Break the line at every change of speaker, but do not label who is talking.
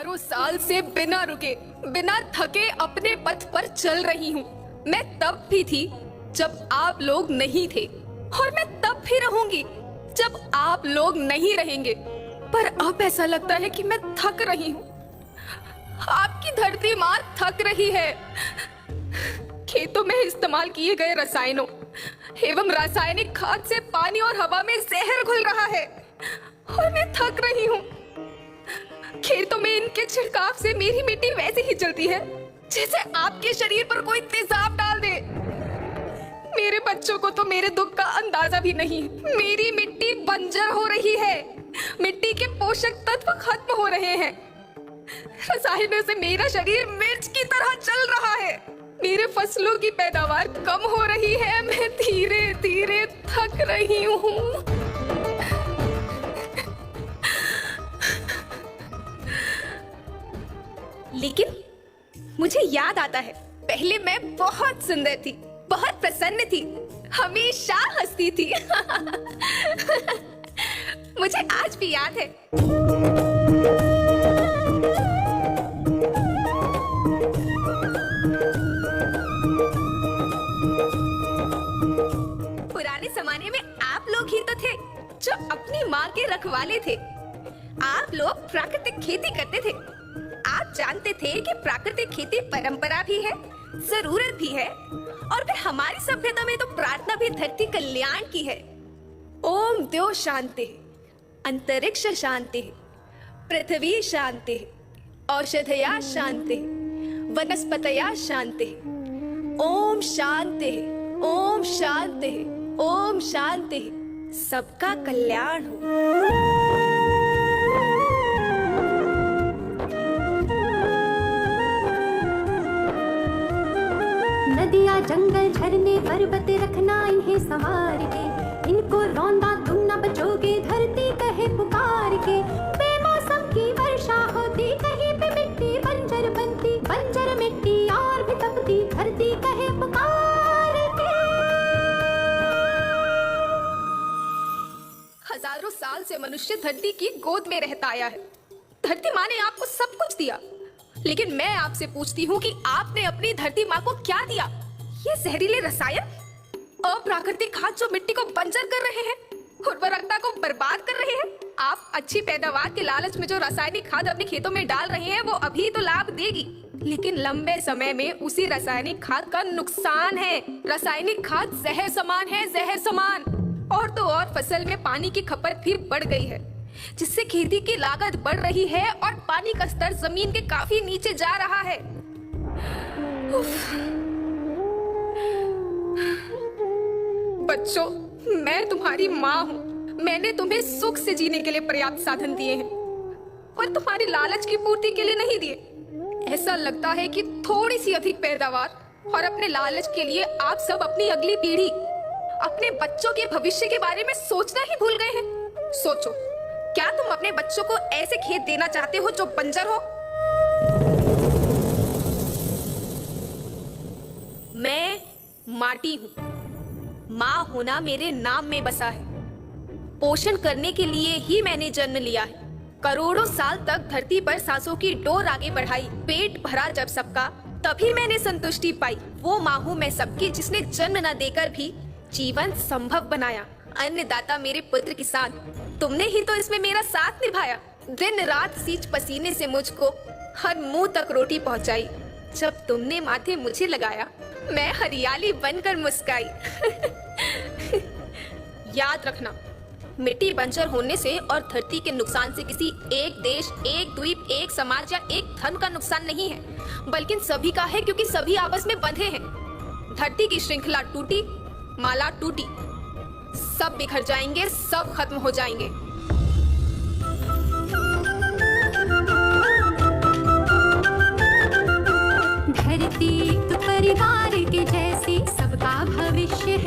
हजारों साल से बिना रुके, बिना थके अपने पथ पर चल रही हूँ। मैं तब भी थी जब आप लोग नहीं थे, और मैं तब भी रहूंगी जब आप लोग नहीं रहेंगे। पर अब ऐसा लगता है कि मैं थक रही हूँ। आपकी धरती माँ थक रही है। खेतों में इस्तेमाल किए गए रसायनों एवं रासायनिक खाद से पानी और हवा में जहर घुल रहा है, और मैं थक रही हूँ। खेतों में इनके छिड़काव से मेरी मिट्टी वैसे ही चलती है जैसे आपके शरीर पर कोई तेजाब डाल दे। मेरे बच्चों को तो मेरे दुख का अंदाजा भी नहीं। मेरी मिट्टी बंजर हो रही है, मिट्टी के पोषक तत्व खत्म हो रहे हैं। रसायनों से मेरा शरीर मिर्च की तरह चल रहा है। मेरे फसलों की पैदावार कम हो रही है। मैं धीरे धीरे थक रही हूँ। लेकिन मुझे याद आता है, पहले मैं बहुत सुंदर थी, बहुत प्रसन्न थी, हमेशा हंसती थी। मुझे आज भी याद है। पुराने जमाने में आप लोग ही तो थे जो अपनी माँ के रखवाले थे। आप लोग प्राकृतिक खेती करते थे। आप जानते थे कि प्राकृतिक खेती परंपरा भी है, जरूरत भी है, और फिर हमारी सभ्यता में तो प्रार्थना भी धरती कल्याण की है। ओम द्यो शांति, अंतरिक्ष शांति, पृथ्वी शांति, औषधया शांति, वनस्पतया शांति। ओम शांति, ओम शांति, ओम शांति। सबका कल्याण हो।
नदियाँ, जंगल, झरने, पर्वत रखना इन्हें संवार के। इनको रौंदा तुम न बचोगे, धरती कहे पुकार के। बेमौसम की वर्षा होती, कहीं पे मिट्टी बंजर बनती। बंजर मिट्टी और भी तपती, धरती कहे पुकार के।
हजारों साल से मनुष्य धरती की गोद में रहता आया है। धरती माँ ने आपको सब कुछ दिया, लेकिन मैं आपसे पूछती हूँ कि आपने अपनी धरती माँ को क्या दिया? ये जहरीले रसायन, अप्राकृतिक खाद जो मिट्टी को बंजर कर रहे हैं, उर्वरकता को बर्बाद कर रहे हैं। आप अच्छी पैदावार के लालच में जो रासायनिक खाद अपने खेतों में डाल रहे हैं, वो अभी तो लाभ देगी, लेकिन लंबे समय में उसी रासायनिक खाद का नुकसान है। रासायनिक खाद जहर समान है, जहर समान। और तो और फसल में पानी की खपत फिर बढ़ गई है, जिससे खेती की लागत बढ़ रही है और पानी का स्तर जमीन के काफी नीचे जा रहा है। बच्चों, मैं तुम्हारी माँ हूँ। मैंने तुम्हें सुख से जीने के लिए पर्याप्त साधन दिए हैं, पर तुम्हारी लालच की पूर्ति के लिए नहीं दिए। ऐसा लगता है कि थोड़ी सी अधिक पैदावार और अपने लालच के लिए आप सब अपनी अगली पीढ़ी, अपने बच्चों के भविष्य के बारे में सोचना ही भूल गए हैं। सोचो, क्या तुम अपने बच्चों को ऐसे खेत देना चाहते हो जो बंजर हो? मैं माटी हूँ। माँ होना मेरे नाम में बसा है। पोषण करने के लिए ही मैंने जन्म लिया है। करोड़ों साल तक धरती पर सांसों की डोर आगे बढ़ाई। पेट भरा जब सबका, तभी मैंने संतुष्टि पाई। वो माँ हूँ मैं सबकी, जिसने जन्म न देकर भी जीवन संभव बनाया। अन्नदाता मेरे पुत्र किसान, तुमने ही तो इसमें मेरा साथ निभाया। दिन रात सींच पसीने से मुझको हर मुंह तक रोटी पहुंचाई। जब तुमने माथे मुझे लगाया, मैं हरियाली बनकर मुस्काई। याद रखना, मिट्टी बंजर होने से और धरती के नुकसान से किसी एक देश, एक द्वीप, एक समाज या एक धन का नुकसान नहीं है, बल्कि सभी का है, क्योंकि सभी आपस में बंधे हैं। धरती की श्रृंखला टूटी, माला टूटी, सब बिखर जाएंगे, सब खत्म हो जाएंगे।
धरती तो परिवार के जैसी, सबका भविष्य